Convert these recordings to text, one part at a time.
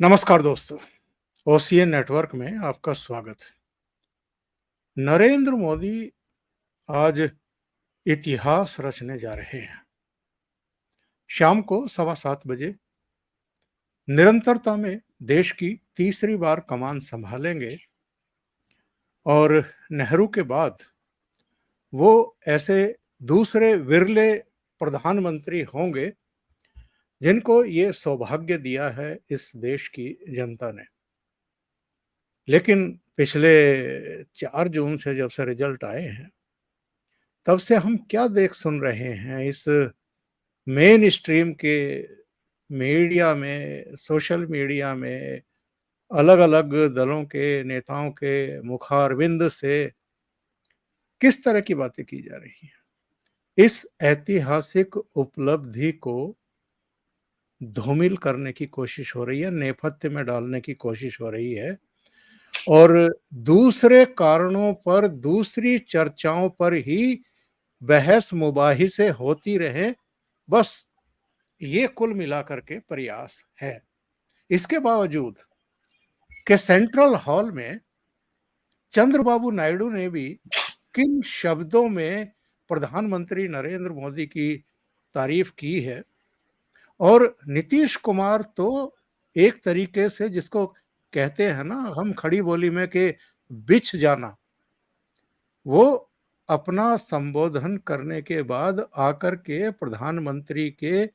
नमस्कार दोस्तों, OCN network में आपका स्वागत है। नरेंद्र मोदी आज इतिहास रचने जा रहे हैं। शाम को 7:15 बजे निरंतरता में देश की तीसरी बार कमान संभालेंगे और नेहरू के बाद वो ऐसे दूसरे विरले प्रधानमंत्री होंगे जिनको ये सौभाग्य दिया है इस देश की जनता ने। लेकिन पिछले 4 जून से जब से रिजल्ट आए हैं, तब से हम क्या देख सुन रहे हैं इस मेन स्ट्रीम के मीडिया में, सोशल मीडिया में, अलग-अलग दलों के नेताओं के मुखारविंद से किस तरह की बातें की जा रही हैं। इस ऐतिहासिक उपलब्धि को धूमिल करने की कोशिश हो रही है, नेपथ्य में डालने की कोशिश हो रही है और दूसरे कारणों पर, दूसरी चर्चाओं पर ही बहस मुबाहिसे होती रहे, बस ये कुल मिलाकर के प्रयास है। इसके बावजूद कि सेंट्रल हॉल में चंद्रबाबू नायडू ने भी किन शब्दों में प्रधानमंत्री नरेंद्र मोदी की तारीफ की है और नीतीश कुमार तो एक तरीके से जिसको कहते हैं ना हम खड़ी बोली में कि बिछ जाना, वो अपना संबोधन करने के बाद आकर के प्रधानमंत्री के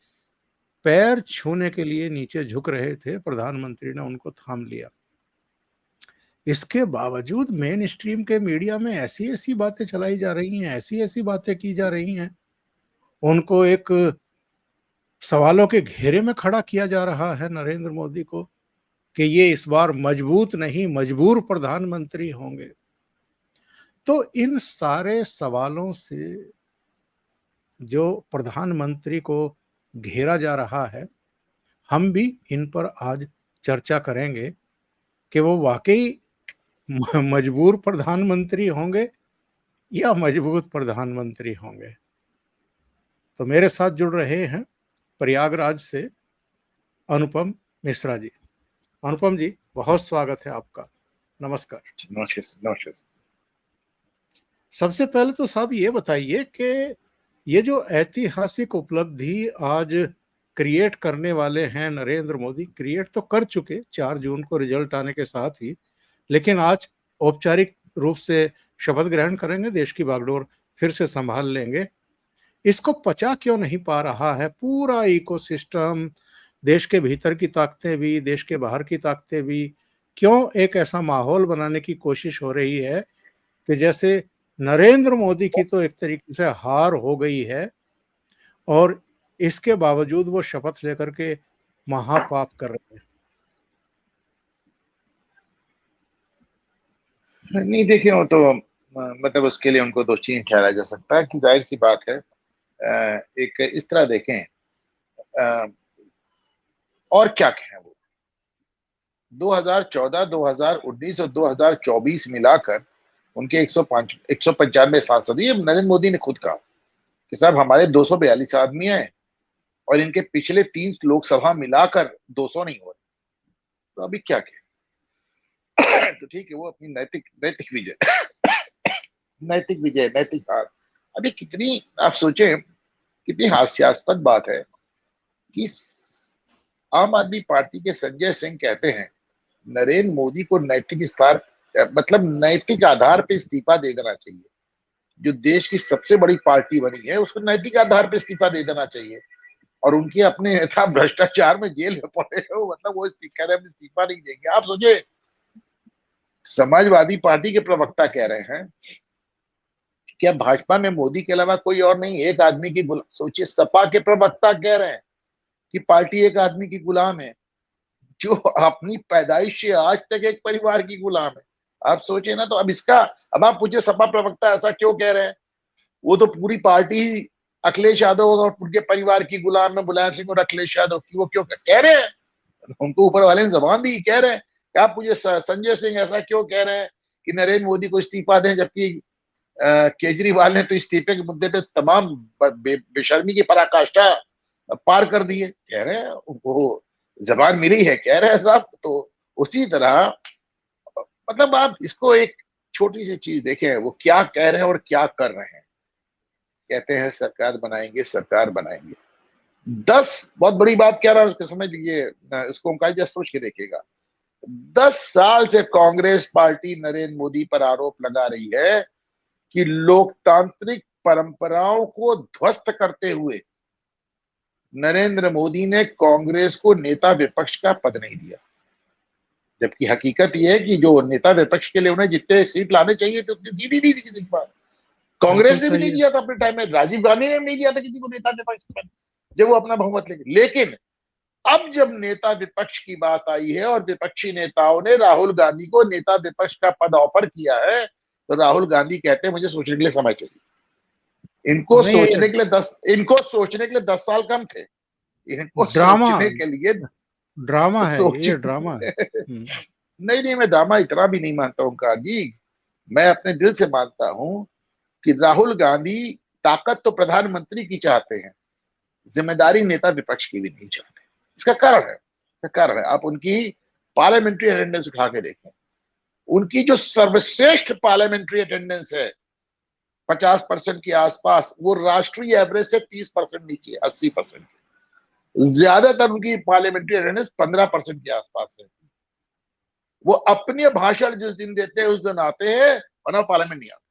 पैर छूने के लिए नीचे झुक रहे थे। प्रधानमंत्री ने उनको थाम लिया। इसके बावजूद मेन स्ट्रीम के मीडिया में ऐसी-ऐसी बातें चलाई जा रही हैं, ऐसी-ऐसी बातें की जा रही हैं। उनको एक सवालों के घेरे में खड़ा किया जा रहा है नरेंद्र मोदी को कि ये इस बार मजबूत नहीं, मजबूर प्रधानमंत्री होंगे। तो इन सारे सवालों से जो प्रधानमंत्री को घेरा जा रहा है, हम भी इन पर आज चर्चा करेंगे कि वो वाक़ई मजबूर प्रधानमंत्री होंगे या मजबूत प्रधानमंत्री होंगे। तो मेरे साथ जुड़ रहे हैं प्रयागराज से अनुपम मिश्रा जी। अनुपम जी, बहुत स्वागत है आपका। नमस्कार। नमस्कार नमस्कार। सबसे पहले तो साहब ये बताइए कि ये जो ऐतिहासिक उपलब्धि आज क्रिएट करने वाले हैं नरेंद्र मोदी, क्रिएट तो कर चुके 4 जून को रिजल्ट आने के साथ ही, लेकिन आज औपचारिक रूप से शपथ ग्रहण करेंगे, देश की बागडोर फिर से संभाल लेंगे। इसको पचा क्यों नहीं पा रहा है पूरा इकोसिस्टम, देश के भीतर की ताकतें भी, देश के बाहर की ताकतें भी? क्यों एक ऐसा माहौल बनाने की कोशिश हो रही है कि जैसे नरेंद्र मोदी की तो एक तरीके से हार हो गई है और इसके बावजूद वो शपथ लेकर के महापाप कर रहे हैं? नहीं देखिए, वो तो मतलब उसके लिए उनको दोषी नहीं ठहराया जा सकता कि जाहिर सी बात है। एक इस तरह देखें, अ, और क्या कहें, वो 2014, 2019 और 2024 मिलाकर उनके 195 सांसद, ये नरेंद्र मोदी ने खुद कहा कि साहब हमारे 242 आदमी हैं और इनके पिछले 3 लोकसभा मिलाकर 200 नहीं हो रहे। तो अभी क्या कहें। तो ठीक है, वो अपनी नैतिक नैतिक विजय नैतिक विजय, नैतिक हार। अभी कितनी आप सोचें, कितनी हास्यास्पद बात है कि आम आदमी पार्टी के संजय सिंह कहते हैं नरेंद्र मोदी को नैतिक स्तर, मतलब नैतिक आधार पर इस्तीफा दे देना चाहिए। जो देश की सबसे बड़ी पार्टी बनी है उसको नैतिक आधार पर इस्तीफा दे देना चाहिए, और उनके अपने नेता भ्रष्टाचार में जेल में पड़े हो, मतलब वो कह रहे हैं इस्तीफा नहीं देंगे। आप सोचिए, समाजवादी पार्टी के प्रवक्ता कह रहे हैं क्या भाजपा में मोदी के अलावा कोई और नहीं, एक आदमी की गुलाम। सोचिए, सपा के प्रवक्ता कह रहे हैं कि पार्टी एक आदमी की गुलाम है, जो अपनी पैदाइश से आज तक एक परिवार की गुलाम है। आप सोचिए ना। तो अब आप पूछे सपा प्रवक्ता ऐसा क्यों कह रहे हैं? वो तो पूरी पार्टी अखिलेश यादव और उनके परिवार की गुलाम है, मुलायम सिंह और अखिलेश यादव की। वो क्यों कह रहे हैं? उनको ऊपर वाले ने जबान दी, कह रहे हैं। क्या आप मुझे संजय सिंह ऐसा क्यों कह रहे हैं कि नरेंद्र मोदी को इस्तीफा दें, जबकि केजरीवाल ने तो इस्तीफे के मुद्दे पे तमाम बेशर्मी की पराकाष्ठा पार कर दी है। कह रहे हैं वो जबान मिली है, कह रहे हैं साहब। तो उसी तरह मतलब आप इसको एक छोटी सी चीज देखें, वो क्या कह रहे हैं और क्या कर रहे हैं। कहते हैं सरकार बनाएंगे, सरकार बनाएंगे। 10, बहुत बड़ी बात कह रहा हूं, उसको समझ लीजिए, इसको ओंकार जी सोच के देखिएगा। 10 साल से कांग्रेस पार्टी नरेंद्र मोदी पर आरोप लगा रही है कि लोकतांत्रिक परंपराओं को ध्वस्त करते हुए नरेंद्र मोदी ने कांग्रेस को नेता विपक्ष का पद नहीं दिया। जबकि हकीकत यह है कि जो नेता विपक्ष के लिए उन्हें जितने सीट लाने चाहिए थे उतनी सीट ही नहीं दी किसी के पास। बिल्कुल कांग्रेस ने भी सही नहीं है। दिया था अपने टाइम में, राजीव गांधी ने भी नहीं दिया था किसी को नेता विपक्ष का पद, जब वो अपना बहुमत लेके। लेकिन अब जब नेता विपक्ष की बात आई है और विपक्षी नेताओं ने राहुल गांधी को नेता विपक्ष का पद ऑफर किया है, तो राहुल गांधी कहते हैं मुझे सोचने के लिए समय चाहिए। नहीं, ये इनको सोचने के लिए 10 साल कम थे। इनको ड्रामा, सोचने के लिए ड्रामा है, सोच ये ड्रामा है। नहीं नहीं, मैं ड्रामा इतना भी नहीं मानता हूं ओंकार जी। मैं अपने दिल से मानता हूं कि राहुल गांधी ताकत तो प्रधानमंत्री की चाहते हैं, जिम्मेदारी नेता विपक्ष की भी नहीं चाहते। इसका कारण है आप उनकी पार्लियामेंट्री अटेंडेंस उठा के देखें। उनकी जो सर्वश्रेष्ठ पार्लियामेंट्री अटेंडेंस है 50% के आसपास, वो राष्ट्रीय एवरेज से 30% नीचे है, 80%। ज्यादातर उनकी पार्लियामेंट्री अटेंडेंस 15% के आसपास है। वो अपने भाषण जिस दिन देते हैं उस दिन आते हैं, वरना पार्लियामेंट नहीं आते।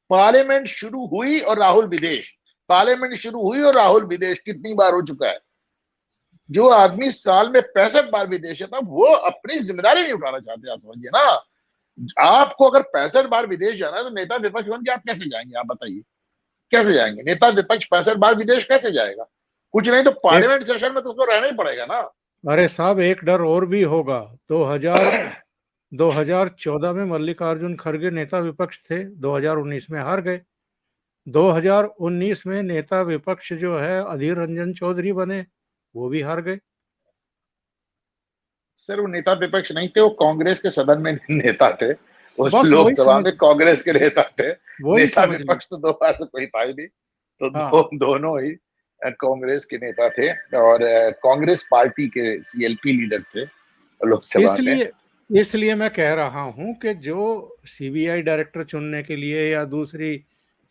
पार्लियामेंट शुरू हुई और राहुल विदेश, पार्लियामेंट शुरू हुई और राहुल विदेश कितनी बार हो चुका है। जो आदमी साल में 65 बार विदेश था, वो अपनी जिम्मेदारी नहीं उठाना चाहते। आप समझिए ना, आपको अगर 65 बार विदेश जाना है तो नेता विपक्ष बन के आप कैसे जाएंगे? आप बताइए कैसे जाएंगे? नेता विपक्ष 65 बार विदेश कैसे जाएगा? कुछ नहीं तो एक, पार्लियामेंट सेशन में तो उसको रहना ही पड़ेगा ना। अरे साहब, एक डर और भी होगा। 2014 में मल्लिकार्जुन खड़गे नेता विपक्ष थे, 2019 में हार गए। 2019 में नेता विपक्ष जो है अधीर रंजन चौधरी बने, वो भी हार गए। सर वो नेता विपक्ष नहीं थे, वो कांग्रेस के सदन में नेता थे, वो बस वही लोकसभा समझ, में कांग्रेस के नेता थे। वही नेता समझ ली। विपक्ष तो दो बार से कोई था ही नहीं। तो हाँ, दोनों ही कांग्रेस के नेता थे और कांग्रेस पार्टी के सीएलपी लीडर थे लोकसभा में। इसलिए इसलिए मैं कह रहा हूं कि जो सीबीआई डायरेक्टर चुनने के लिए या दूसरी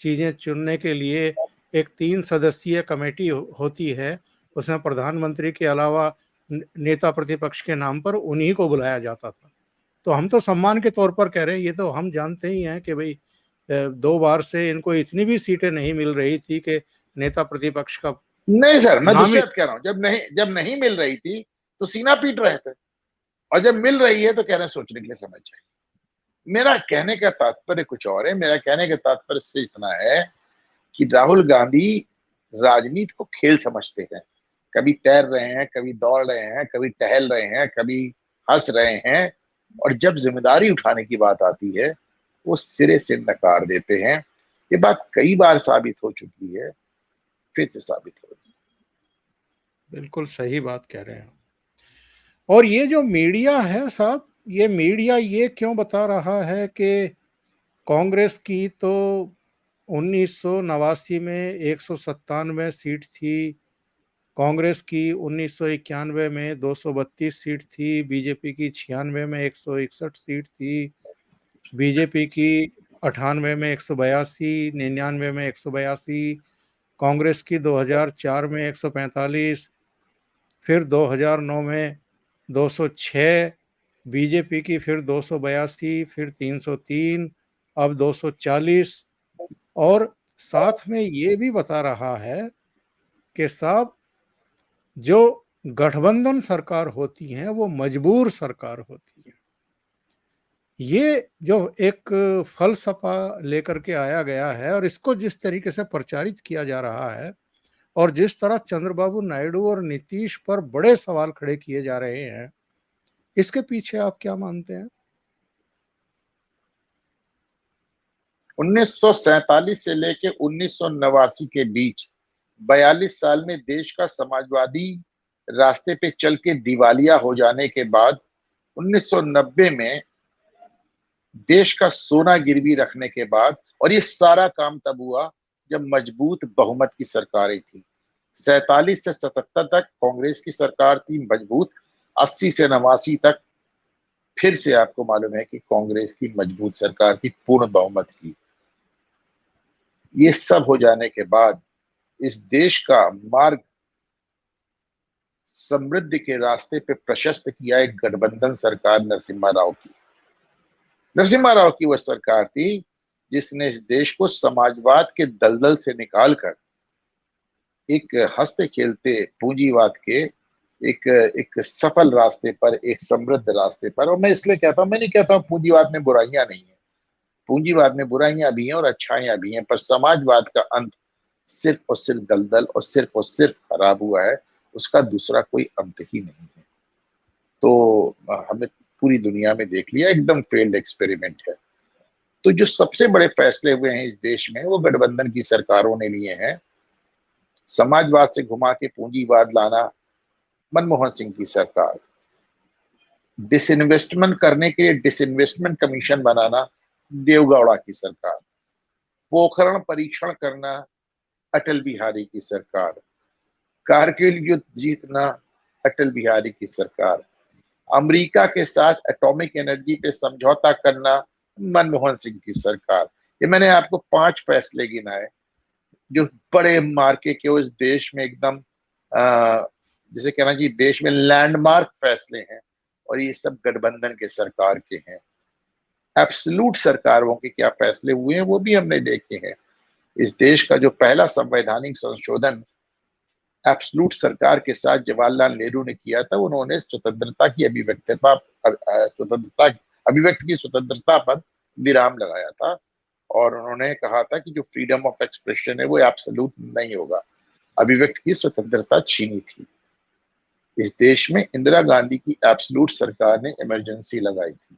चीजें चुनने के लिए एक 3 सदस्यीय कमेटी होती है, उसमें प्रधानमंत्री के अलावा नेता प्रतिपक्ष के नाम पर उन्हीं को बुलाया जाता था। तो हम तो सम्मान के तौर पर कह रहे हैं, ये तो हम जानते ही हैं कि भाई 2 बार से इनको इतनी भी सीटें नहीं मिल रही थी कि नेता प्रतिपक्ष का नहीं सर, मैं नाम दूसरी ही। बात कह रहा हूँ, जब नहीं मिल रही थी तो सीना पीट रहे थे, और जब मिल रही है तो कह रहे हैं सोचने के लिए समय चाहिए। मेरा कहने का तात्पर्य कुछ और है। मेरा कहने का तात्पर्य से इतना है कि राहुल गांधी राजनीति को खेल समझते हैं। कभी तैर रहे हैं, कभी दौड़ रहे हैं, कभी टहल रहे हैं, कभी हंस रहे हैं, और जब जिम्मेदारी उठाने की बात आती है वो सिरे से नकार देते हैं। ये बात कई बार साबित हो चुकी है, फिर से साबित हो रही बिल्कुल सही बात कह रहे हैं। और ये जो मीडिया है साहब, ये मीडिया ये क्यों बता रहा है कि कांग्रेस की तो 1989 में 197 सीट थी, कांग्रेस की 1991 में 232 सीट थी, बीजेपी की 96 में 161 सीट थी, बीजेपी की 98 में 182, 99 में 182, कांग्रेस की 2004 में 145, फिर 2009 में 206, बीजेपी की फिर 282, फिर 303, अब 240। और साथ में ये भी बता रहा है कि साहब, जो गठबंधन सरकार होती है वो मजबूर सरकार होती है। ये जो एक फलसफा लेकर के आया गया है और इसको जिस तरीके से प्रचारित किया जा रहा है, और जिस तरह चंद्रबाबू नायडू और नीतीश पर बड़े सवाल खड़े किए जा रहे हैं, इसके पीछे आप क्या मानते हैं? 1947 से लेकर 1989 के बीच 42 साल में देश का समाजवादी रास्ते पे चल के दिवालिया हो जाने के बाद 1990 में देश का सोना गिरवी रखने के बाद, और ये सारा काम तब हुआ जब मजबूत बहुमत की सरकारें थी। 47 से 77 तक कांग्रेस की सरकार थी मजबूत, 80 से 89 तक फिर से आपको मालूम है कि कांग्रेस की मजबूत सरकार थी, पूर्ण बहुमत की। ये सब हो जाने के बाद इस देश का मार्ग समृद्धि के रास्ते पे प्रशस्त किया एक गठबंधन सरकार नरसिम्हा राव की। नरसिम्हा राव की वह सरकार थी जिसने इस देश को समाजवाद के दलदल से निकालकर एक हंसते खेलते पूंजीवाद के एक एक सफल रास्ते पर, एक समृद्ध रास्ते पर। और मैं इसलिए कहता हूं, मैं नहीं कहता हूं पूंजीवाद में बुराइयां नहीं है, पूंजीवाद में बुराइयां भी हैं और अच्छाइयां भी हैं, पर समाजवाद का अंत सिर्फ और सिर्फ दलदल और सिर्फ खराब हुआ है, उसका दूसरा कोई अंत ही नहीं है। तो हमने पूरी दुनिया में देख लिया, एकदम फेल्ड एक्सपेरिमेंट है। तो जो सबसे बड़े फैसले हुए हैं इस देश में वो गठबंधन की सरकारों ने लिए हैं। समाजवाद से घुमा के पूंजीवाद लाना मनमोहन सिंह की सरकार, डिसइन्वेस्टमेंट करने के लिए डिसइन्वेस्टमेंट कमीशन बनाना देवगौड़ा की सरकार, पोखरण परीक्षण करना अटल बिहारी की सरकार, कारगिल युद्ध जीतना अटल बिहारी की सरकार, अमेरिका के साथ एटॉमिक एनर्जी पे समझौता करना मनमोहन सिंह की सरकार। ये मैंने आपको 5 फैसले गिनाए जो बड़े मार्के के उस देश में एकदम जिसे कहना चाहिए देश में लैंडमार्क फैसले हैं, और ये सब गठबंधन के सरकार के हैं। एब्सोल्यूट सरकारों के क्या फैसले हुए हैं वो भी हमने देखे हैं। इस देश का जो पहला संवैधानिक संशोधन एब्सोल्यूट सरकार के साथ जवाहरलाल नेहरू ने किया था, उन्होंने स्वतंत्रता की अभिव्यक्ति की स्वतंत्रता पर विराम लगाया था, और उन्होंने कहा था कि जो फ्रीडम ऑफ एक्सप्रेशन है वो एब्सोल्यूट नहीं होगा, अभिव्यक्ति की स्वतंत्रता छीनी थी। इस देश में इंदिरा गांधी की एब्सोल्यूट सरकार ने इमरजेंसी लगाई थी।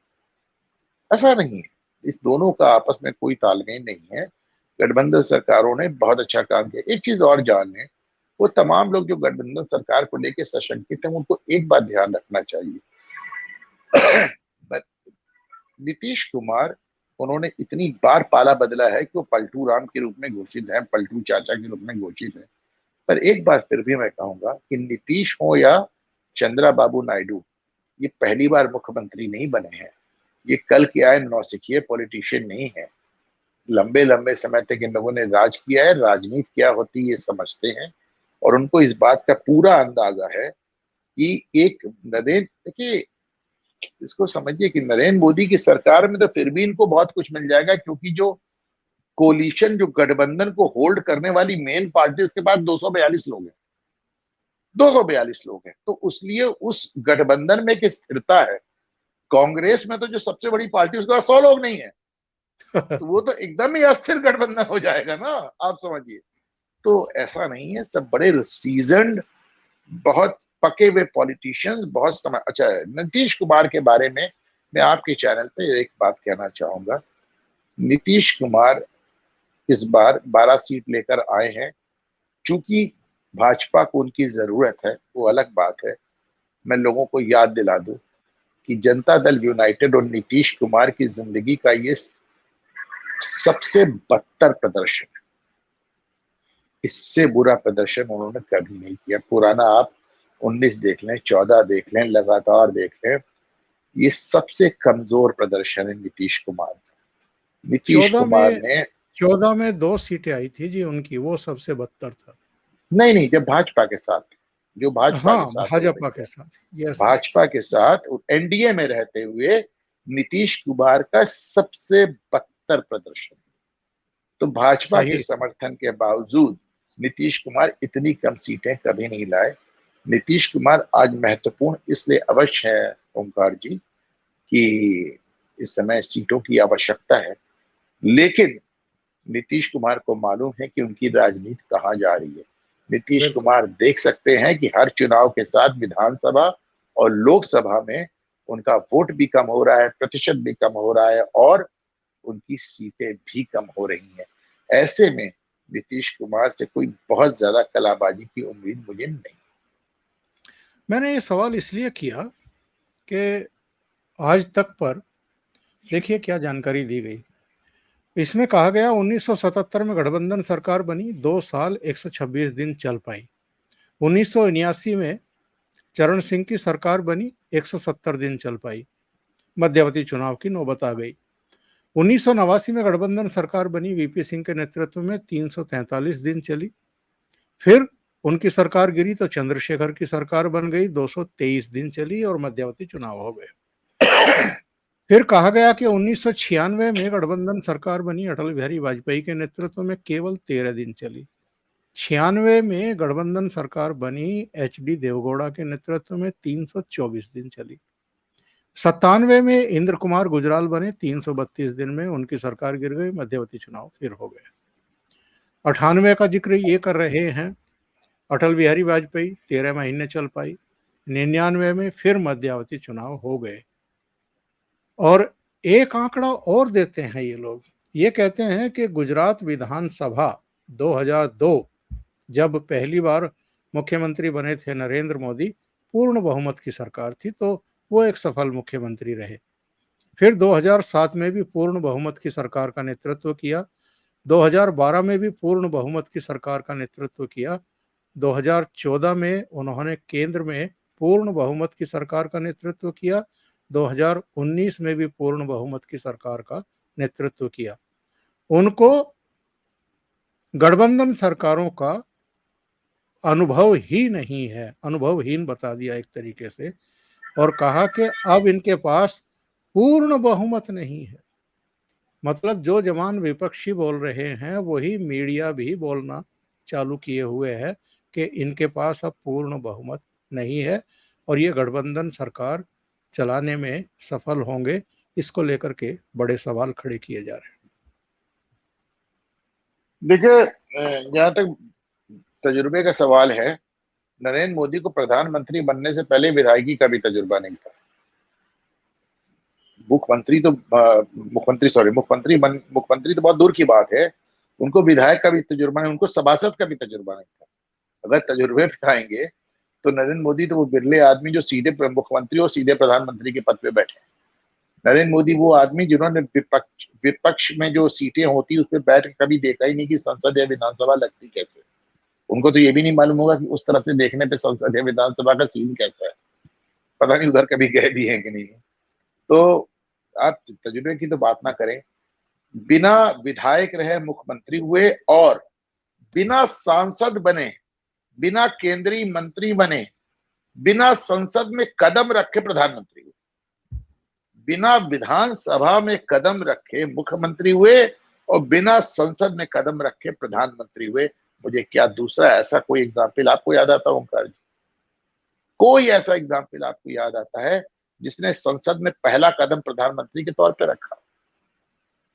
ऐसा नहीं है, इस दोनों का आपस में कोई तालमेल नहीं है। गठबंधन सरकारों ने बहुत अच्छा काम किया। एक चीज और जान लें, वो तमाम लोग जो गठबंधन सरकार को लेकर सशंकित हैं, उनको एक बात ध्यान रखना चाहिए। नीतीश कुमार, उन्होंने इतनी बार पाला बदला है कि वो पलटू राम के रूप में घोषित है, पलटू चाचा के रूप में घोषित है। पर एक बात फिर भी मैं कहूंगा कि नीतीश हो या चंद्रा बाबू नायडू, ये पहली बार मुख्यमंत्री नहीं बने हैं। ये कल के आए नौसिखिए पॉलिटिशियन नहीं है। लंबे लंबे समय तक इन लोगों ने राज किया है, राजनीति क्या होती है ये समझते हैं, और उनको इस बात का पूरा अंदाजा है कि एक नरेंद्र, देखिए इसको समझिए कि नरेंद्र मोदी की सरकार में तो फिर भी इनको बहुत कुछ मिल जाएगा, क्योंकि जो कोलिशन, जो गठबंधन को होल्ड करने वाली मेन पार्टी, उसके पास 242 लोग हैं, 242 लोग हैं। तो उसलिए उस गठबंधन में एक स्थिरता है। कांग्रेस में तो जो सबसे बड़ी पार्टी, उसके पास 100 लोग नहीं है, तो वो तो एकदम ही अस्थिर गठबंधन हो जाएगा ना, आप समझिए। तो ऐसा नहीं है, सब बड़े सीजन्ड, बहुत पके हुए पॉलिटिशियंस, बहुत समय। अच्छा, नीतीश कुमार के बारे में मैं आपके चैनल पे एक बात कहना चाहूंगा। नीतीश कुमार इस बार 12 सीट लेकर आए हैं, चूंकि भाजपा को उनकी जरूरत है, वो अलग बात है। मैं लोगों को याद दिला दूं कि जनता दल यूनाइटेड और नीतीश कुमार की जिंदगी का ये सबसे बदतर प्रदर्शन है। इससे बुरा प्रदर्शन उन्होंने कभी नहीं किया। पुराना आप 19 देख लें, 14 देख लें, लगातार देख लें, ये सबसे कमजोर प्रदर्शन है नीतीश कुमार का। नीतीश 14 कुमार में ने 14 में 2 सीटें आई थी जी उनकी, वो सबसे बदतर था। नहीं, जब भाजपा के साथ, जो भाजपा के हाँ, साथ हो भाजपा रही के है, साथ, यस भाजपा यस। के साथ एनडीए में रहते हुए नीतीश कुमार का सबसे बदतर प्रदर्शन। तो भाजपा के सही। समर्थन के बावजूद नीतीश कुमार इतनी कम सीटें कभी नहीं लाए। नीतीश कुमार आज महत्वपूर्ण इसलिए अवश्य है ओंकार जी कि इस समय सीटों की आवश्यकता है, लेकिन नीतीश कुमार को मालूम है कि उनकी राजनीति कहां जा रही है। नीतीश बिल्कुल। कुमार देख सकते हैं कि हर चुनाव के साथ विधानसभा और लोकसभा में उनका वोट भी कम हो रहा है, प्रतिशत भी कम हो रहा है, और उनकी सीटें भी कम हो रही हैं। ऐसे में नीतीश कुमार से कोई बहुत ज्यादा कलाबाजी की उम्मीद मुझे नहीं। मैंने ये सवाल इसलिए किया कि आज तक पर देखिए क्या जानकारी दी गई। इसमें कहा गया 1977 में गठबंधन सरकार बनी, 2 साल 126 दिन चल पाई। 1979 में चरण सिंह की सरकार बनी, 170 दिन चल पाई, मध्यावधि चुनाव की नौबत आ गई। 1989 में गठबंधन सरकार बनी, वीपी सिंह के नेतृत्व में 343 दिन चली। फिर उनकी सरकार गिरी तो चंद्रशेखर की सरकार बन गई, 223 दिन चली और मध्यावधि चुनाव हो गए। फिर कहा गया कि 1996 में गठबंधन सरकार बनी, अटल बिहारी वाजपेयी के नेतृत्व में, केवल 13 दिन चली। 96 में गठबंधन सरकार बनी, एचडी देवगौड़ा के नेतृत्व में, 324 दिन चली। 97 में इंद्र कुमार गुजराल बने, 332 दिन में उनकी सरकार गिर गई, मध्यावधि चुनाव फिर हो गए। 98 का जिक्र ये कर रहे हैं, अटल बिहारी वाजपेयी 13 महीने चल पाई। 99 में फिर मध्यावधि चुनाव हो गए। और एक आंकड़ा और देते हैं ये लोग, ये कहते हैं कि गुजरात विधानसभा 2002 जब पहली बार मुख्यमंत्री बने थे नरेंद्र मोदी, पूर्ण बहुमत की सरकार थी, तो वो एक सफल मुख्यमंत्री रहे। फिर 2007 में भी पूर्ण बहुमत की सरकार का नेतृत्व किया, 2012 में भी पूर्ण बहुमत की सरकार का नेतृत्व किया, 2014 में उन्होंने केंद्र में पूर्ण बहुमत की सरकार का नेतृत्व किया, 2019 में भी पूर्ण बहुमत की सरकार का नेतृत्व किया। उनको गठबंधन सरकारों का अनुभव ही नहीं है, अनुभवहीन बता दिया एक तरीके से, और कहा कि अब इनके पास पूर्ण बहुमत नहीं है। मतलब जो जवान विपक्षी बोल रहे हैं वही मीडिया भी बोलना चालू किए हुए है कि इनके पास अब पूर्ण बहुमत नहीं है और ये गठबंधन सरकार चलाने में सफल होंगे। इसको लेकर के बड़े सवाल खड़े किए जा रहे हैं। देखिए, जहां तक तजुर्बे का सवाल है, नरेंद्र मोदी को प्रधानमंत्री बनने से पहले विधायकी का भी तजुर्बा नहीं था। मुख्यमंत्री तो बहुत दूर की बात है, उनको विधायक का भी तजुर्बा नहीं, उनको सभासद का भी तजुर्बा नहीं था। अगर तजुर्बे बिठाएंगे तो नरेंद्र मोदी तो वो बिरले आदमी जो सीधे मुख्यमंत्री और सीधे प्रधानमंत्री के पद पे बैठे। नरेंद्र मोदी वो आदमी जिन्होंने विपक्ष में जो सीटें होती उस पर बैठ के कभी देखा ही नहीं कि संसद या विधानसभा लगती कैसे। उनको तो ये भी नहीं मालूम होगा कि उस तरफ से देखने पे संसद या विधानसभा का सीन कैसा है। पता नहीं उधर कभी गए भी हैं कि नहीं। तो आप तजुर्बे की तो बात ना करें। बिना विधायक रहे मुख्यमंत्री हुए और बिना सांसद बने, बिना केंद्रीय मंत्री बने, बिना संसद में कदम रखे प्रधानमंत्री हुए, बिना विधानसभा में कदम रखे मुख्यमंत्री हुए और बिना संसद में कदम रखे प्रधानमंत्री हुए। मुझे क्या दूसरा ऐसा कोई एग्जाम्पल आपको याद आता है ओंकार जी? कोई ऐसा एग्जाम्पल आपको याद आता है जिसने संसद में पहला कदम प्रधानमंत्री के तौर पर रखा?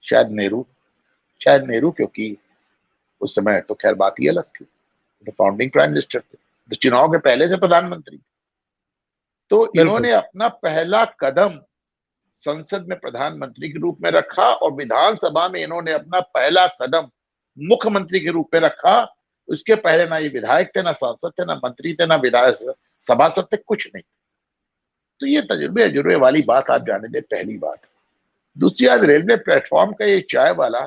शायद नेहरू, क्योंकि उस समय तो खैर बात ही अलग थी, तो फाउंडिंग प्राइम मिनिस्टर थे, तो चुनाव के पहले से प्रधानमंत्री थे। तो इन्होंने अपना पहला कदम संसद में प्रधानमंत्री के रूप में रखा और विधानसभा में इन्होंने अपना पहला कदम मुख्यमंत्री के रूप में रखा। उसके पहले ना ये विधायक थे, ना सांसद थे, ना मंत्री थे, ना विधायक सभासद थे, कुछ नहीं। तो ये तजुर्बे वाली बात आप जाने दें, पहली बात। दूसरी बात, रेलवे प्लेटफॉर्म का ये चाय वाला,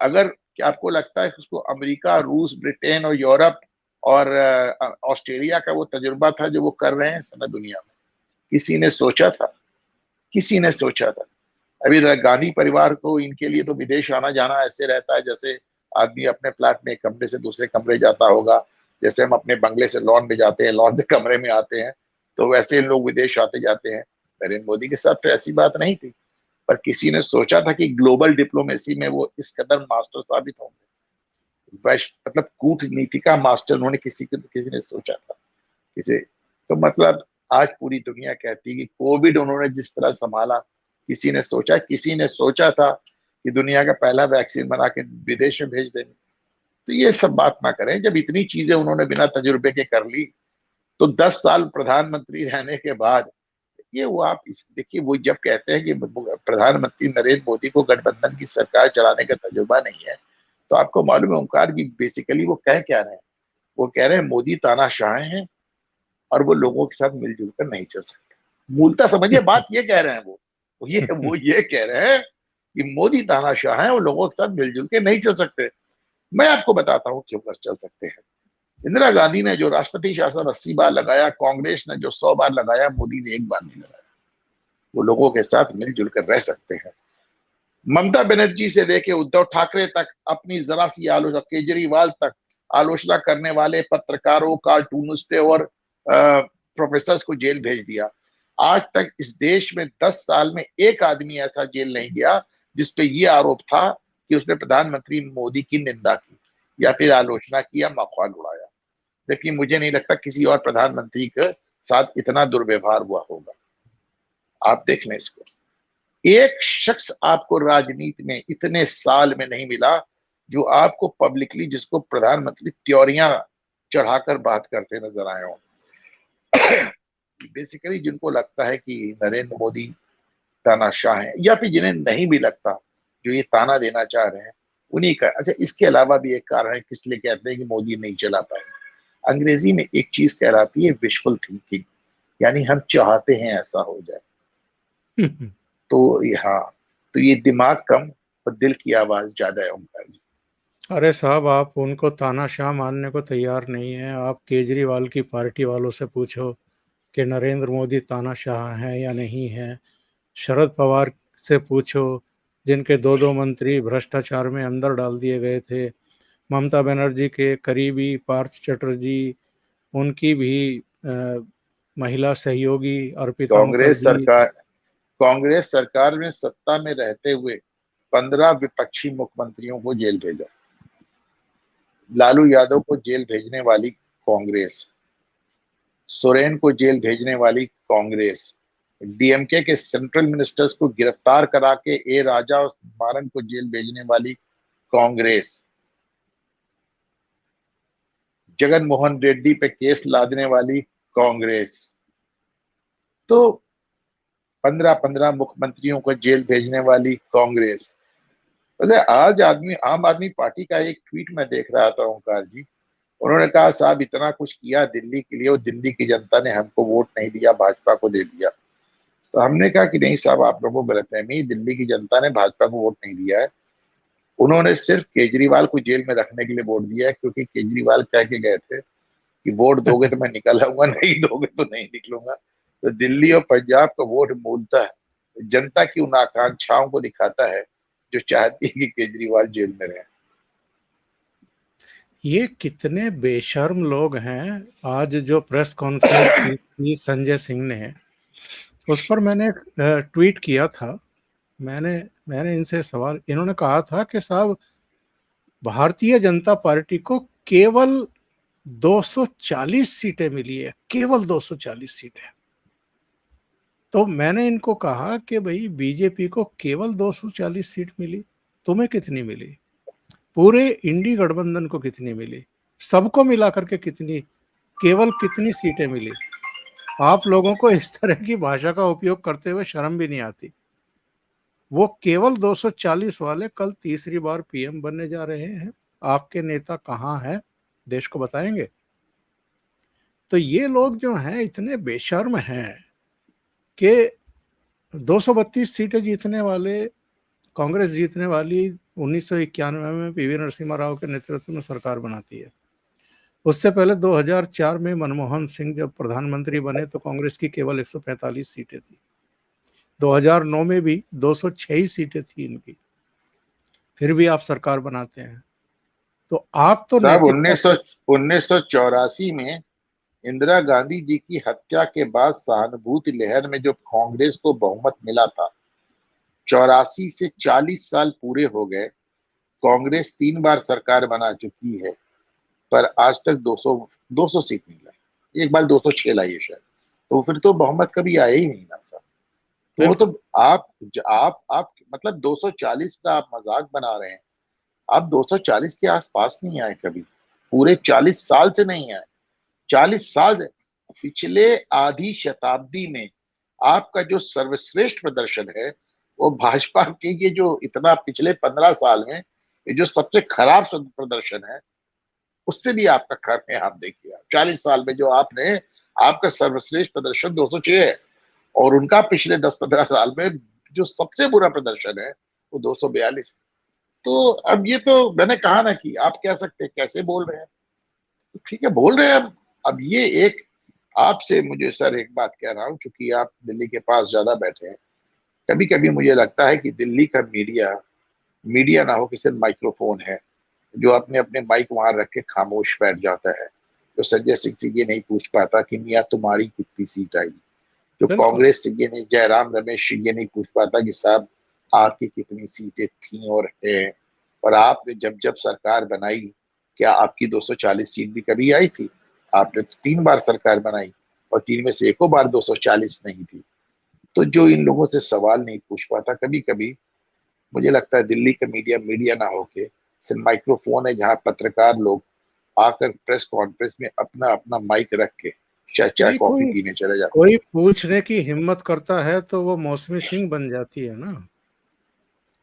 अगर क्या आपको लगता है कि उसको अमेरिका, रूस, ब्रिटेन और यूरोप और ऑस्ट्रेलिया का वो तजुर्बा था जो वो कर रहे हैं समय दुनिया में? किसी ने सोचा था? किसी ने सोचा था? अभी गांधी परिवार को, इनके लिए तो विदेश आना जाना ऐसे रहता है जैसे आदमी अपने फ्लैट में एक कमरे से दूसरे कमरे जाता होगा। जैसे हम अपने बंगले से लॉन में जाते हैं, लॉन से कमरे में आते हैं, तो वैसे लोग विदेश आते जाते हैं। नरेंद्र मोदी के साथ तो ऐसी बात नहीं थी, पर किसी ने सोचा था कि ग्लोबल डिप्लोमेसी में वो इस कदर मास्टर साबित होंगे? मतलब कूटनीति का मास्टर उन्होंने किसी ने सोचा था? किसी तो मतलब आज पूरी दुनिया कहती है कि कोविड उन्होंने जिस तरह संभाला, किसी ने सोचा था कि दुनिया का पहला वैक्सीन बना के विदेश में भेज देंगे? तो ये सब बात ना करें। जब इतनी चीजें उन्होंने बिना तजुर्बे के कर ली, तो 10 साल प्रधानमंत्री रहने के बाद ये वो आप देखिए, वो जब कहते हैं कि प्रधानमंत्री नरेंद्र मोदी को गठबंधन की सरकार चलाने का तजुर्बा नहीं है, तो आपको मालूम है ओंकार जी, बेसिकली वो कह क्या रहे हैं? वो कह रहे हैं मोदी तानाशाह हैं और वो लोगों के साथ मिलजुल कर नहीं चल सकते। मूलतः समझिए बात ये कह रहे हैं वो ये कह रहे हैं कि मोदी तानाशाह हैं और लोगों के साथ मिलजुल के नहीं चल सकते। मैं आपको बताता हूँ क्यों कर चल सकते हैं। इंदिरा गांधी ने जो राष्ट्रपति शासन 80 बार लगाया, कांग्रेस ने जो 100 बार लगाया, मोदी ने एक बार नहीं लगाया। वो लोगों के साथ मिलजुल कर रह सकते हैं। ममता बनर्जी से लेके उद्धव ठाकरे तक, अपनी जरा सी आलोचना, केजरीवाल तक, आलोचना करने वाले पत्रकारों, कार्टूनिस्टों और प्रोफेसर को जेल भेज दिया। आज तक इस देश में 10 साल में एक आदमी ऐसा जेल नहीं गया जिसपे ये आरोप था कि उसने प्रधानमंत्री मोदी की निंदा की या फिर आलोचना की या मखौल उड़ाया। जबकि मुझे नहीं लगता किसी और प्रधानमंत्री के साथ इतना दुर्व्यवहार हुआ होगा। आप देख लें इसको। एक शख्स आपको राजनीति में इतने साल में नहीं मिला जो आपको पब्लिकली, जिसको प्रधानमंत्री त्योरियां चढ़ाकर बात करते नजर आए हो। बेसिकली जिनको लगता है कि नरेंद्र मोदी तानाशाह हैं, या फिर जिन्हें नहीं भी लगता, जो ये ताना देना चाह रहे हैं, उन्हीं का। अच्छा, इसके अलावा भी एक कारण है किस लिए कहते हैं कि मोदी नहीं चला पाए। अंग्रेजी में एक चीज कहलाती है विशफुल थिंकिंग, यानी हम चाहते हैं ऐसा हो जाए। तो हाँ, तो ये दिमाग कम और दिल की आवाज ज्यादा है ओमकार जी। अरे साहब, आप उनको तानाशाह मानने को तैयार नहीं है। आप केजरीवाल की पार्टी वालों से पूछो कि नरेंद्र मोदी तानाशाह हैं या नहीं हैं। शरद पवार से पूछो, जिनके दो दो मंत्री भ्रष्टाचार में अंदर डाल दिए गए थे। ममता बनर्जी के करीबी पार्थ चटर्जी, उनकी भी महिला सहयोगी अर्पिता कांग्रेस मुखर्जी। सरकार कांग्रेस सरकार में सत्ता में रहते हुए 15 विपक्षी मुख्यमंत्रियों को जेल भेजा। लालू यादव को जेल भेजने वाली कांग्रेस, सोरेन को जेल भेजने वाली कांग्रेस, डीएमके के सेंट्रल मिनिस्टर्स को गिरफ्तार करा के ए राजा और मारन को जेल भेजने वाली कांग्रेस, जगन मोहन रेड्डी पे केस लादने वाली कांग्रेस। तो 15-15 मुख्यमंत्रियों को जेल भेजने वाली कांग्रेस। आज आम आदमी पार्टी का एक ट्वीट में देख रहा था ओंकार जी। उन्होंने कहा, साहब इतना कुछ किया दिल्ली के लिए और दिल्ली की जनता ने हमको वोट नहीं दिया, भाजपा को दे दिया। तो हमने कहा कि नहीं साहब, आप लोगों को गलतफहमी, दिल्ली की जनता ने भाजपा को वोट नहीं दिया है। उन्होंने सिर्फ केजरीवाल को जेल में रखने के लिए वोट दिया है, क्योंकि केजरीवाल कह के गए थे कि वोट दोगे तो मैं निकल आऊंगा, नहीं दोगे तो नहीं निकलूंगा। तो दिल्ली और पंजाब का वोट मूलतः जनता की उन आकांक्षाओं को दिखाता है जो चाहती है कि केजरीवाल जेल में रहे। ये कितने बेशर्म लोग हैं। आज जो प्रेस कॉन्फ्रेंस की थी संजय सिंह ने, उस पर मैंने ट्वीट किया था। मैंने मैंने इनसे सवाल, इन्होंने कहा था कि साहब, भारतीय जनता पार्टी को केवल 240 सीटें मिली है, केवल 240 सीटें। तो मैंने इनको कहा कि भाई, बीजेपी को केवल 240 सीट मिली, तुम्हें कितनी मिली? पूरे इंडी गठबंधन को कितनी मिली? सबको मिलाकर के कितनी, केवल कितनी सीटें मिली? आप लोगों को इस तरह की भाषा का उपयोग करते हुए शर्म भी नहीं आती? वो केवल 240 वाले कल तीसरी बार पीएम बनने जा रहे हैं। आपके नेता कहाँ हैं? देश को बताएंगे? तो ये लोग जो हैं इतने बेशर्म हैं कि 232 सीटें जीतने वाले, कांग्रेस जीतने वाली 1991 में पीवी नरसिम्हा राव के नेतृत्व में सरकार बनाती है। उससे पहले 2004 में मनमोहन सिंह जब प्रधानमंत्री बने तो कांग्रेस की केवल 145 सीटें थी। 2009 में भी 206 ही सीटें थी इनकी। फिर भी आप सरकार बनाते हैं। तो आप तो साहब नैतिकता। 1984 में इंदिरा गांधी जी की हत्या के बाद सहानुभूति लहर में जो कांग्रेस को बहुमत मिला था, 84 से 40 साल पूरे हो गए। कांग्रेस 3 बार सरकार बना चुकी है, पर आज तक 200 सीट नहीं लाई। एक बार 206 लाई है शायद। तो फिर तो बहुमत कभी आया ही नहीं ना सर। तो वो बिल्कुल। तो आप मतलब 240 का आप मजाक बना रहे हैं। आप 240 के आसपास नहीं आए कभी, पूरे 40 साल से नहीं आए। 40 साल से, पिछले आधी शताब्दी में आपका जो सर्वश्रेष्ठ प्रदर्शन है, वो भाजपा के ये जो इतना पिछले 15 साल में ये जो सबसे खराब प्रदर्शन है, उससे भी आपका खराब है। आप देखिए 40 साल में जो आपने, आपका सर्वश्रेष्ठ प्रदर्शन 206 है, और उनका पिछले 10-15 साल में जो सबसे बुरा प्रदर्शन है वो 242। तो अब ये तो मैंने कहा ना कि आप कह सकते हैं कैसे बोल रहे हैं। तो ठीक है, बोल रहे हैं। अब ये एक, आपसे मुझे सर एक बात कह रहा हूँ, चूंकि आप दिल्ली के पास ज्यादा बैठे हैं, कभी कभी मुझे लगता है कि दिल्ली का मीडिया मीडिया ना हो कि सिर्फ माइक्रोफोन है, जो अपने अपने माइक वहां रख के खामोश बैठ जाता है। तो संजय सिंह से ये नहीं पूछ पाता कि मियाँ तुम्हारी कितनी सीट आई, जो बिल्कुल। कांग्रेस से ये नहीं, जयराम रमेश से ये नहीं पूछ पाता कि साहब आपकी कितनी सीटें थी और है। और आपने जब जब सरकार बनाई, क्या आपकी 240 सीट भी कभी आई थी? आपने तो 3 बार सरकार बनाई और 3 में से एको बार 240 नहीं थी। तो जो इन लोगों से सवाल नहीं पूछ पाता, कभी कभी मुझे लगता है दिल्ली का मीडिया मीडिया ना होके सिर्फ माइक्रोफोन है, जहां पत्रकार लोग आकर प्रेस कॉन्फ्रेंस में अपना अपना माइक रख के चाय चाय नहीं, कॉफी कोई पीने चले जाते कोई पूछने की हिम्मत करता है तो वो मौसमी सिंह बन जाती है ना।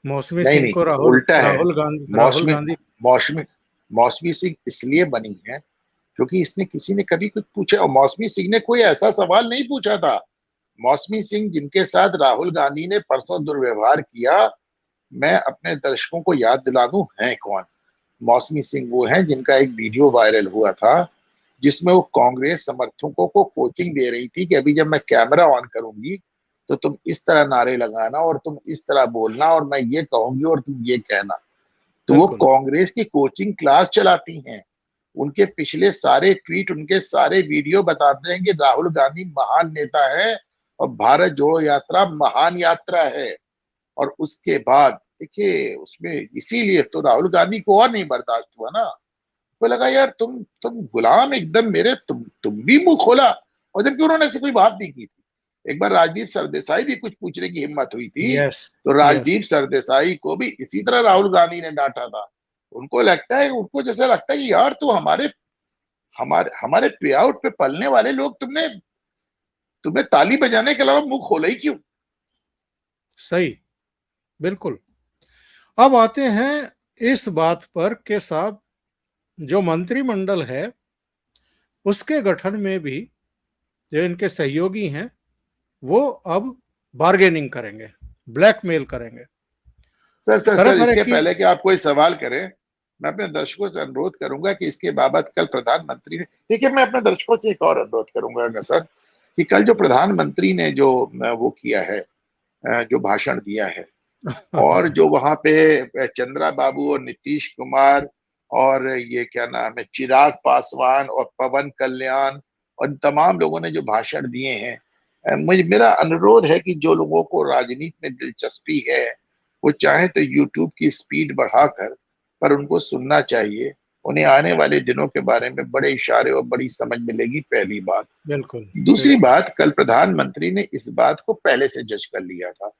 मौसमी नहीं सिंह नहीं, को राहुल उल्टा है। राहुल गांधी राहुल मौसमी गांधी मौसमी मौसमी सिंह इसलिए बनी है क्योंकि इसने किसी ने कभी कुछ पूछा, और मौसमी सिंह ने कोई ऐसा सवाल नहीं पूछा था। मौसमी सिंह जिनके साथ राहुल गांधी ने परसों दुर्व्यवहार किया, मैं अपने दर्शकों को याद दिला दूं हैं कौन। मौसमी सिंह वो हैं जिनका एक वीडियो वायरल हुआ था, जिसमें वो कांग्रेस समर्थकों को कोचिंग दे रही थी कि अभी जब मैं कैमरा ऑन करूंगी तो तुम इस तरह नारे लगाना और तुम इस तरह बोलना और मैं ये कहूंगी और तुम ये कहना। तो वो बिल्कुल। कांग्रेस की कोचिंग क्लास चलाती हैं। उनके पिछले सारे ट्वीट, उनके सारे वीडियो बताते हैं कि राहुल गांधी महान नेता है और भारत जोड़ो यात्रा महान यात्रा है। और उसके बाद देखिए उसमें, इसीलिए तो राहुल गांधी को और नहीं बर्दाश्त हुआ ना। तो लगा यार तुम गुलाम एकदम मेरे, तुम भी मुंह खोला। और जबकि उन्होंने ऐसी कोई बात नहीं की थी। एक बार राजदीप सरदेसाई भी कुछ पूछने की हिम्मत हुई थी, यस। तो यस। राजदीप सरदेसाई को भी इसी तरह राहुल गांधी ने डांटा था। उनको लगता है, उनको जैसा लगता है कि यार तू हमारे हमारे हमारे पे आउट पे पलने वाले लोग, तुमने तुमने ताली बजाने के अलावा मुंह खोला ही क्यों? सही। बिल्कुल। अब आते हैं इस बात पर कि साहब, जो मंत्रिमंडल है उसके गठन में भी जो इनके सहयोगी हैं वो अब बार्गेनिंग करेंगे, ब्लैकमेल करेंगे। सर सर तरह सर, तरह इसके की। पहले कि आप कोई सवाल करें, मैं अपने दर्शकों से अनुरोध करूंगा कि इसके बाबत कल प्रधानमंत्री ने, देखिए मैं अपने दर्शकों से एक और अनुरोध करूंगा सर, कि कल जो प्रधानमंत्री ने जो वो किया है, जो भाषण दिया है, और जो वहां पे चंद्रा बाबू और नीतीश कुमार और ये क्या नाम है चिराग पासवान और पवन कल्याण और इन तमाम लोगों ने जो भाषण दिए हैं, मुझे मेरा अनुरोध है कि जो लोगों को राजनीति में दिलचस्पी है वो चाहे तो यूट्यूब की स्पीड बढ़ाकर, पर उनको सुनना चाहिए। उन्हें आने वाले दिनों के बारे में बड़े इशारे और बड़ी समझ मिलेगी, पहली बात। बिल्कुल। दूसरी बिल्कुल। बात, कल प्रधानमंत्री ने इस बात को पहले से जज कर लिया था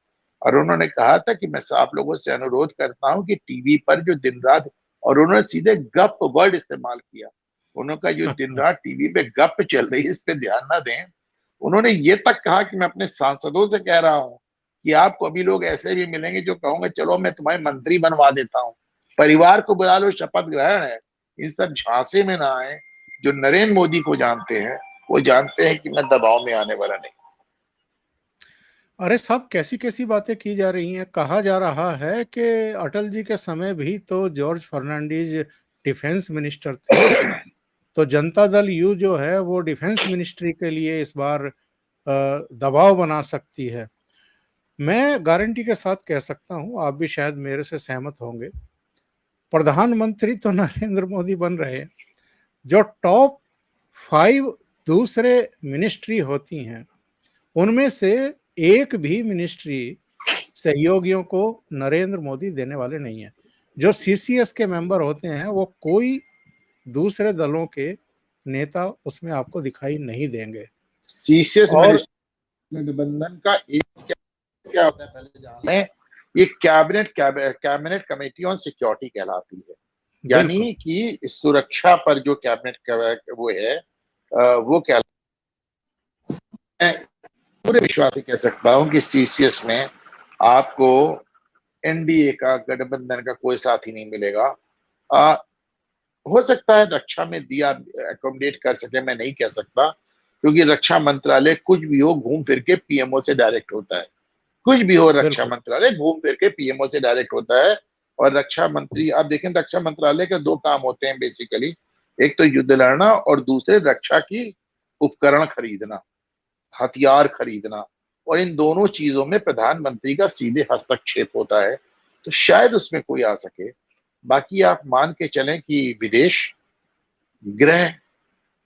और उन्होंने कहा था कि मैं आप लोगों से अनुरोध करता हूं कि टीवी पर जो दिन रात, और उन्होंने सीधे गप वर्ड इस्तेमाल किया, उन्होंने जो दिन रात टीवी पे गप चल रही है इस पे ध्यान ना दें। उन्होंने ये तक कहा कि मैं अपने सांसदों से कह रहा हूं कि आपको अभी लोग ऐसे भी मिलेंगे जो कहूंगे चलो मैं तुम्हारे मंत्री बनवा देता हूं, परिवार को बुला लो, शपथ ग्रहण है। इन सब झांसे में ना आए। जो नरेंद्र मोदी को जानते हैं वो जानते हैं कि मैं दबाव में आने वाला नहीं। अरे साहब, कैसी कैसी बातें की जा रही हैं। कहा जा रहा है कि अटल जी के समय भी तो जॉर्ज फर्नांडीज डिफेंस मिनिस्टर थे, तो जनता दल यू जो है वो डिफेंस मिनिस्ट्री के लिए इस बार दबाव बना सकती है। मैं गारंटी के साथ कह सकता हूं, आप भी शायद मेरे से सहमत होंगे, प्रधानमंत्री तो नरेंद्र मोदी बन रहे हैं। जो टॉप 5 दूसरे मिनिस्ट्री होती हैं उनमें से एक भी मिनिस्ट्री सहयोगियों को नरेंद्र मोदी देने वाले नहीं है। जो सीसीएस के मेंबर होते हैं वो कोई दूसरे दलों के नेता उसमें आपको दिखाई नहीं देंगे। सीसीएस और गठबंधन का एक क्या, क्या होता है पहले जान लें। ये कैबिनेट कमेटी ऑन सिक्योरिटी कहलाती है। बिल्कुल। यानी कि सुरक्षा पर जो कैबिनेट वो है, वो कहलाता है। पूरे विश्वास से कह सकता हूं कि सीसीएस में आपको एनडीए का, गठबंधन का कोई साथी नहीं मिलेगा। आ, हो सकता है रक्षा में दिया एकोमोडेट कर सके, मैं नहीं कह सकता, क्योंकि रक्षा मंत्रालय कुछ भी हो घूम फिर के पीएमओ से डायरेक्ट होता है। कुछ भी हो रक्षा बिल्कुल। मंत्रालय घूम फिर के पीएमओ से डायरेक्ट होता है। और रक्षा मंत्री, आप देखें रक्षा मंत्रालय के दो काम होते हैं बेसिकली। एक तो युद्ध लड़ना और दूसरे रक्षा की उपकरण खरीदना, हथियार खरीदना, और इन दोनों चीजों में प्रधानमंत्री का सीधे हस्तक्षेप होता है, तो शायद उसमें कोई आ सके। बाकी आप मान के चलें कि विदेश, गृह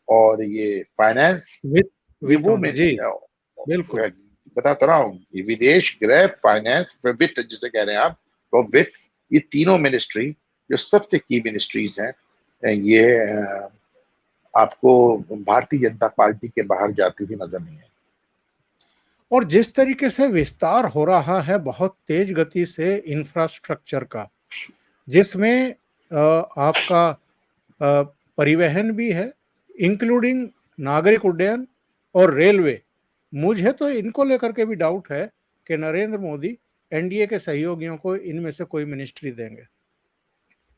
और ये फाइनेंस, वित्त ये वित्त वो मंत्री मैं जी, बिल्कुल। बता तो रहा हूँ, ये विदेश, गृह, फाइनेंस, वित्त जिसे कह रहे हैं आप, तो वित्त, ये तीनों मिनिस्ट्री जो सबसे की मिनिस्ट्रीज हैं, ये आपको भारतीय जनता पार्टी के बाहर जाती हुई नजर नहीं है। और जिस तरीके से विस्तार हो रहा है बहुत तेज गति से इंफ्रास्ट्रक्चर का, जिसमें आपका परिवहन भी है, इंक्लूडिंग नागरिक उड्डयन और रेलवे, मुझे तो इनको लेकर के भी डाउट है कि नरेंद्र मोदी एनडीए के सहयोगियों को इनमें से कोई मिनिस्ट्री देंगे।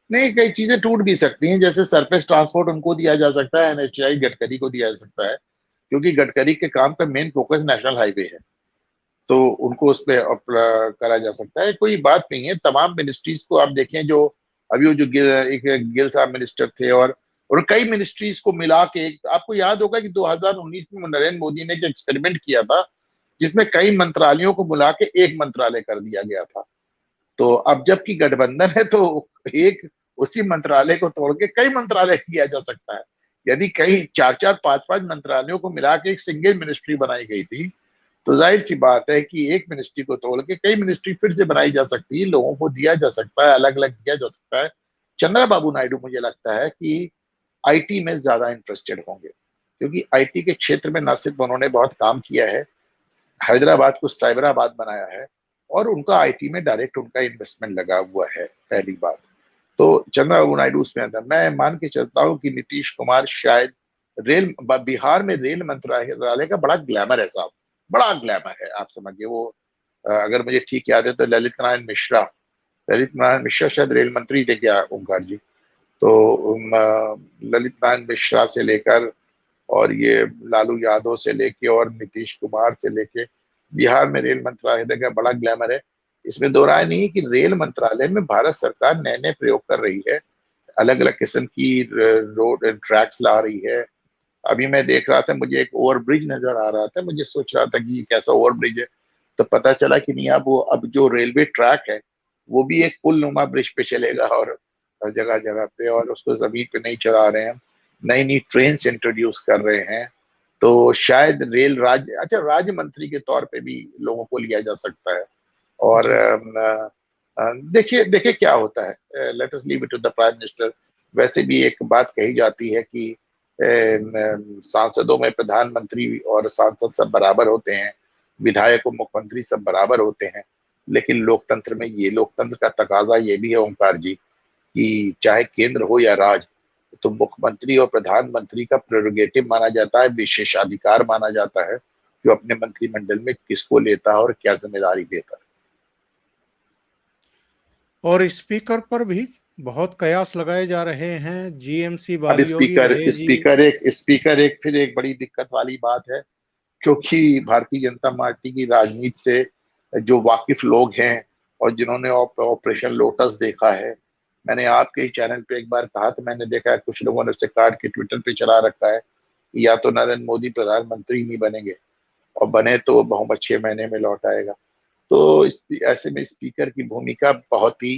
नहीं, कई चीजें टूट भी सकती हैं, जैसे सरफेस ट्रांसपोर्ट उनको दिया जा सकता है, एनएचएआई गडकरी को दिया जा सकता है, क्योंकि गडकरी के काम का मेन फोकस नेशनल हाईवे है, तो उनको उस पर करा जा सकता है। कोई बात नहीं है, तमाम मिनिस्ट्रीज को आप देखें, जो अभी वो जो एक गिल साहब मिनिस्टर थे, और कई मिनिस्ट्रीज को मिला के आपको याद होगा कि 2019 में नरेंद्र मोदी ने एक एक्सपेरिमेंट किया था, जिसमें कई मंत्रालयों को बुला के एक मंत्रालय कर दिया गया था। तो अब जबकि गठबंधन है, तो एक उसी मंत्रालय को तोड़ के कई मंत्रालय किया जा सकता है। यदि कई चार चार पांच पांच मंत्रालयों को मिला के एक सिंगल मिनिस्ट्री बनाई गई थी, तो जाहिर सी बात है कि एक मिनिस्ट्री को तोड़ के कई मिनिस्ट्री फिर से बनाई जा सकती है, लोगों को दिया जा सकता है, अलग अलग दिया जा सकता है। चंद्रा बाबू नायडू मुझे लगता है कि आईटी में ज्यादा इंटरेस्टेड होंगे, क्योंकि आईटी के क्षेत्र में न सिर्फ उन्होंने बहुत काम किया है, हैदराबाद को साइबराबाद बनाया है, और उनका आईटी में डायरेक्ट उनका इन्वेस्टमेंट लगा हुआ है, पहली बात। तो चंद्रबाबू नायडू उसमें अंदर, मैं मान के चलता हूँ कि नीतीश कुमार शायद बिहार में रेल मंत्रालय का बड़ा ग्लैमर है साहब, बड़ा ग्लैमर है, आप समझिए। वो अगर मुझे ठीक याद है तो ललित नारायण मिश्रा शायद रेल मंत्री थे क्या, ओंकार जी? तो ललित नारायण मिश्रा से लेकर, और ये लालू यादव से लेके और नीतीश कुमार से लेके, बिहार में रेल मंत्रालय का बड़ा ग्लैमर है। इसमें दो राय नहीं है कि रेल मंत्रालय में भारत सरकार नए नए प्रयोग कर रही है, अलग अलग किस्म की रोड ट्रैक्स ला रही है। अभी मैं देख रहा था, मुझे एक ओवर ब्रिज नजर आ रहा था, मुझे सोच रहा था कि ये कैसा ओवर ब्रिज है, तो पता चला कि नहीं, अब जो रेलवे ट्रैक है वो भी एक पुल नुमा ब्रिज पे चलेगा, और जगह जगह पे, और उसको जमीन पे नहीं चढ़ा रहे हैं, नई नई ट्रेन इंट्रोड्यूस कर रहे हैं। तो शायद रेल राज्य, अच्छा, राज्य मंत्री के तौर पे भी लोगों को लिया जा सकता है। और जी। देखिए देखिए क्या होता है, let us leave it to the prime minister. वैसे भी एक बात कही जाती है कि सांसदों में प्रधानमंत्री और सांसद सब बराबर होते हैं, विधायक और मुख्यमंत्री सब बराबर होते हैं, लेकिन लोकतंत्र में, ये लोकतंत्र का तकाजा ये भी है ओंकार जी, कि चाहे केंद्र हो या राज्य, तो मुख्यमंत्री और प्रधानमंत्री का प्रेरोगेटिव माना जाता है, विशेषाधिकार माना जाता है, जो अपने मंत्रिमंडल में किसको लेता है और क्या जिम्मेदारी लेता है। और स्पीकर पर भी बहुत कयास लगाए जा रहे हैं, जीएमसी अब बालयोगी रहे जी। स्पीकर एक फिर एक बड़ी दिक्कत वाली बात है, क्योंकि भारतीय जनता पार्टी की राजनीति से जो वाकिफ लोग हैं, और जिन्होंने ऑपरेशन लोटस देखा है, मैंने आपके ही चैनल पे एक बार कहा था, मैंने देखा है कुछ लोगों ने उसे काट के ट्विटर पे चला रखा है, या तो नरेंद्र मोदी प्रधानमंत्री नहीं बनेंगे, और बने तो बहुमत 6 महीने में लौट आएगा। तो ऐसे में स्पीकर की भूमिका बहुत ही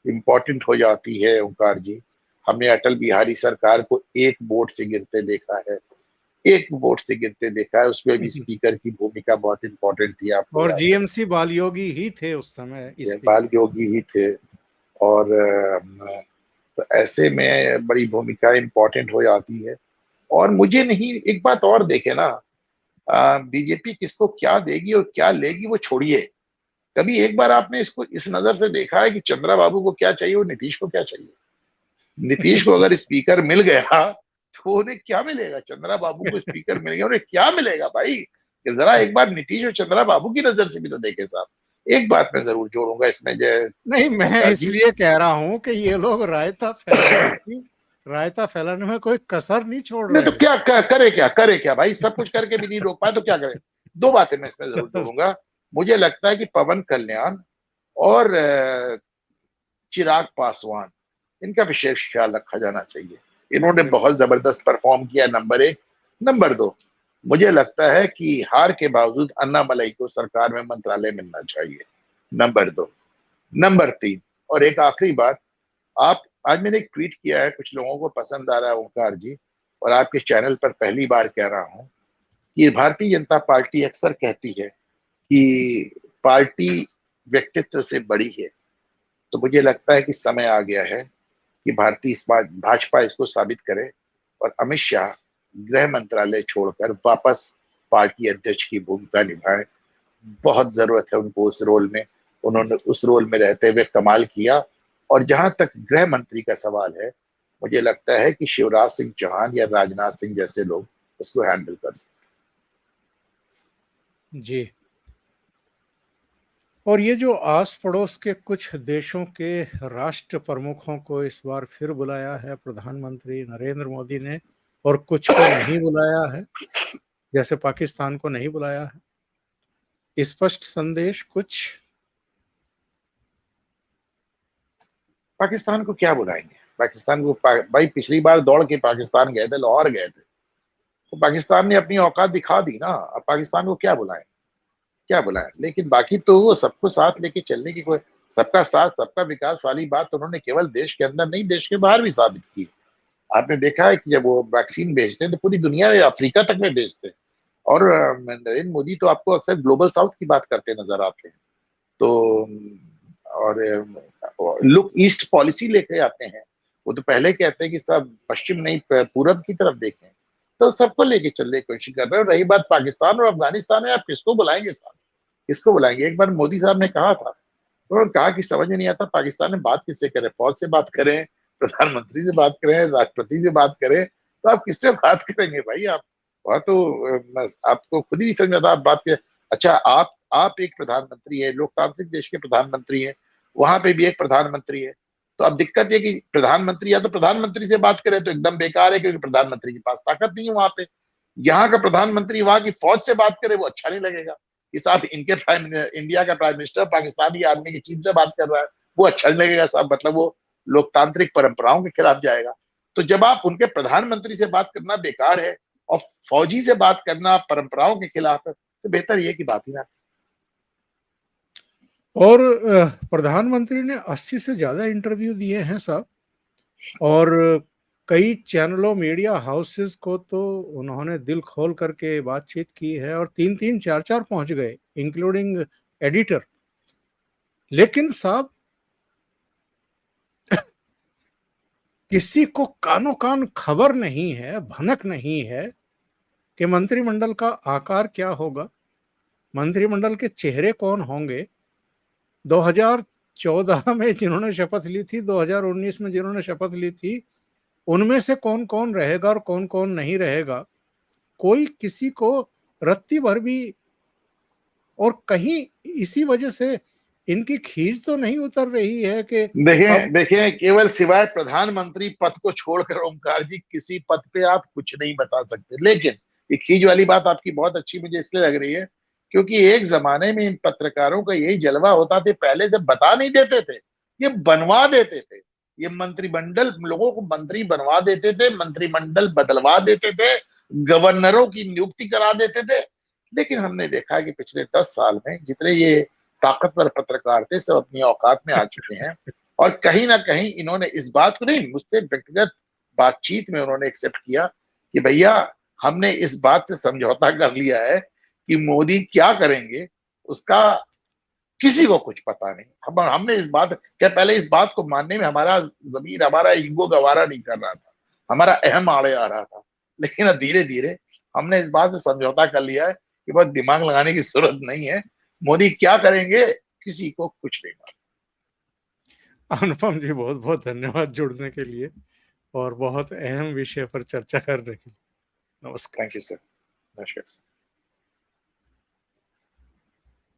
इम्पोर्टेंट हो जाती है ओंकार जी। हमने अटल बिहारी सरकार को एक वोट से गिरते देखा है, एक वोट से गिरते देखा है, उसमें भी स्पीकर की भूमिका बहुत इंपॉर्टेंट थी, आपको और याद हो। जीएमसी बालयोगी ही थे उस समय बाल स्पीकर। योगी ही थे, और तो ऐसे में बड़ी भूमिका इंपॉर्टेंट हो जाती है। और मुझे नहीं, एक बात और देखे ना, बीजेपी किसको क्या देगी और क्या लेगी वो छोड़िए, कभी एक बार आपने इसको इस नजर से देखा है कि चंद्रा बाबू को क्या चाहिए और नीतीश को क्या चाहिए? नीतीश को अगर स्पीकर मिल गया, तो उन्हें क्या मिलेगा? चंद्रा बाबू को स्पीकर मिल गया, उन्हें क्या मिलेगा भाई? कि जरा एक बार नीतीश और चंद्रा बाबू की नजर से भी तो देखे साहब। एक बात मैं जरूर जोड़ूंगा इसमें, जय नहीं, मैं ओंकार जी। इसलिए कह रहा हूं कि ये लोग रायता फैलाने में कोई कसर नहीं छोड़ नहीं तो रहे हैं। क्या करे क्या भाई, सब कुछ करके भी नहीं रोक पाए तो क्या करे? दो बातें मैं इसमें जरूर जोड़ूंगा। मुझे लगता है कि पवन कल्याण और चिराग पासवान, इनका विशेष ख्याल रखा जाना चाहिए। इन्होंने बहुत जबरदस्त परफॉर्म किया, नंबर एक। नंबर दो, मुझे लगता है कि हार के बावजूद अन्नामलई को सरकार में मंत्रालय मिलना चाहिए। नंबर दो। नंबर तीन, और एक आखिरी बात, आप आज मैंने एक ट्वीट किया है, कुछ लोगों को पसंद आ रहा है ओंकार जी, और आपके चैनल पर पहली बार कह रहा हूं कि भारतीय जनता पार्टी अक्सर कहती है कि पार्टी व्यक्तित्व से बड़ी है। तो मुझे लगता है कि समय आ गया है कि भारतीय इस बार भाजपा इसको साबित करे और अमित शाह गृह मंत्रालय छोड़कर वापस पार्टी अध्यक्ष की भूमिका निभाए। बहुत जरूरत है उनको उस रोल में। उन्होंने उस रोल में रहते हुए कमाल किया। और जहां तक गृह मंत्री का सवाल है, मुझे लगता है कि शिवराज सिंह चौहान या राजनाथ सिंह जैसे लोग उसको हैंडल कर सकते। जी। और ये जो आस पड़ोस के कुछ देशों के राष्ट्र प्रमुखों को इस बार फिर बुलाया है प्रधानमंत्री नरेंद्र मोदी ने, और कुछ को नहीं बुलाया है, जैसे पाकिस्तान को नहीं बुलाया है, स्पष्ट संदेश कुछ? पाकिस्तान को क्या बुलाएंगे? पाकिस्तान को भाई पिछली बार दौड़ के पाकिस्तान गए थे, लाहौर गए थे, तो पाकिस्तान ने अपनी औकात दिखा दी ना। अब पाकिस्तान को क्या बुलाएं? क्या बुलाएं? लेकिन बाकी तो वो सबको साथ लेके चलने की कोई, सबका साथ सबका विकास वाली बात उन्होंने केवल देश के अंदर नहीं, देश के बाहर भी साबित की। आपने देखा है कि जब वो वैक्सीन भेजते हैं तो पूरी दुनिया में, अफ्रीका तक में भेजते हैं। और नरेंद्र मोदी तो आपको अक्सर ग्लोबल साउथ की बात करते नजर आते हैं। तो और लुक ईस्ट पॉलिसी लेके आते हैं। वो तो पहले कहते हैं कि सब पश्चिम नहीं पूरब की तरफ देखें। तो सबको लेके चलने की कोशिश कर रहे हैं। रही बात पाकिस्तान और अफगानिस्तान में, आप किसको बुलाएंगे साहब? किसको बुलाएंगे? एक बार मोदी साहब ने कहा था, उन्होंने कहा कि समझ में नहीं आता पाकिस्तान में बात किससे करें, फौज से बात करें, प्रधानमंत्री से बात करें, राष्ट्रपति से बात करें, तो आप किससे बात करेंगे भाई? आप वहां तो आपको खुद ही नहीं समझ में आता आप बात करें। अच्छा, आप एक प्रधानमंत्री है, लोकतांत्रिक देश के प्रधानमंत्री है, वहां पे भी एक प्रधानमंत्री है। तो अब दिक्कत ये कि प्रधानमंत्री या तो प्रधानमंत्री से बात करे तो एकदम बेकार है, क्योंकि प्रधानमंत्री के पास ताकत नहीं है वहां पे। यहाँ का प्रधानमंत्री वहां की फौज से बात करे, वो अच्छा नहीं लगेगा कि साहब इनके इंडिया का प्राइम मिनिस्टर पाकिस्तानी आर्मी की चीफ से बात कर रहा है, वो अच्छा नहीं लगेगा साहब। मतलब वो लोकतांत्रिक परंपराओं के खिलाफ जाएगा। तो जब आप उनके प्रधानमंत्री से बात करना बेकार है और फौजी से बात करना परंपराओं के खिलाफ है, तो बेहतर ये की बात ही ना। और प्रधानमंत्री ने 80 से ज्यादा इंटरव्यू दिए हैं साहब, और कई चैनलों मीडिया हाउसेस को तो उन्होंने दिल खोल करके बातचीत की है, और 3-3 4-4 पहुंच गए, इंक्लूडिंग एडिटर। लेकिन साहब किसी को कानो कान खबर नहीं है, भनक नहीं है कि मंत्रिमंडल का आकार क्या होगा, मंत्रिमंडल के चेहरे कौन होंगे। 2014 में जिन्होंने शपथ ली थी, 2019 में जिन्होंने शपथ ली थी, उनमें से कौन कौन रहेगा और कौन कौन नहीं रहेगा, कोई किसी को रत्ती भर भी। और कहीं इसी वजह से इनकी खींच तो नहीं उतर रही है कि देखें अब देखें, केवल सिवाय प्रधानमंत्री पद को छोड़कर ओमकार जी किसी पद पे आप कुछ नहीं बता सकते। लेकिन ये खींच वाली बात आपकी बहुत अच्छी मुझे इसलिए लग रही है क्योंकि एक जमाने में इन पत्रकारों का यही जलवा होता था, पहले से बता नहीं देते थे, ये बनवा देते थे। ये मंत्रिमंडल लोगों को मंत्री बनवा देते थे, मंत्रिमंडल बदलवा देते थे, गवर्नरों की नियुक्ति करा देते थे। लेकिन हमने देखा कि पिछले 10 साल में जितने ये ताकतवर पत्रकार थे सब अपनी औकात में आ चुके हैं। और कहीं ना कहीं इन्होंने इस बात को नहीं, मुझसे व्यक्तिगत बातचीत में उन्होंने एक्सेप्ट किया कि भैया हमने इस बात से समझौता कर लिया है कि मोदी क्या करेंगे उसका किसी को कुछ पता नहीं। हमने इस बात क्या, पहले इस बात को मानने में हमारा जमीर, हमारा ईगो गवारा नहीं कर रहा था, हमारा अहम आड़े आ रहा था। लेकिन अब धीरे धीरे हमने इस बात से समझौता कर लिया है कि बहुत दिमाग लगाने की जरूरत नहीं है, मोदी क्या करेंगे किसी को कुछ नहीं मालूम। अनुपम जी, बहुत बहुत धन्यवाद जुड़ने के लिए और बहुत अहम विषय पर चर्चा करने के लिए। थैंक नमस्कार। You sir. नमस्कार।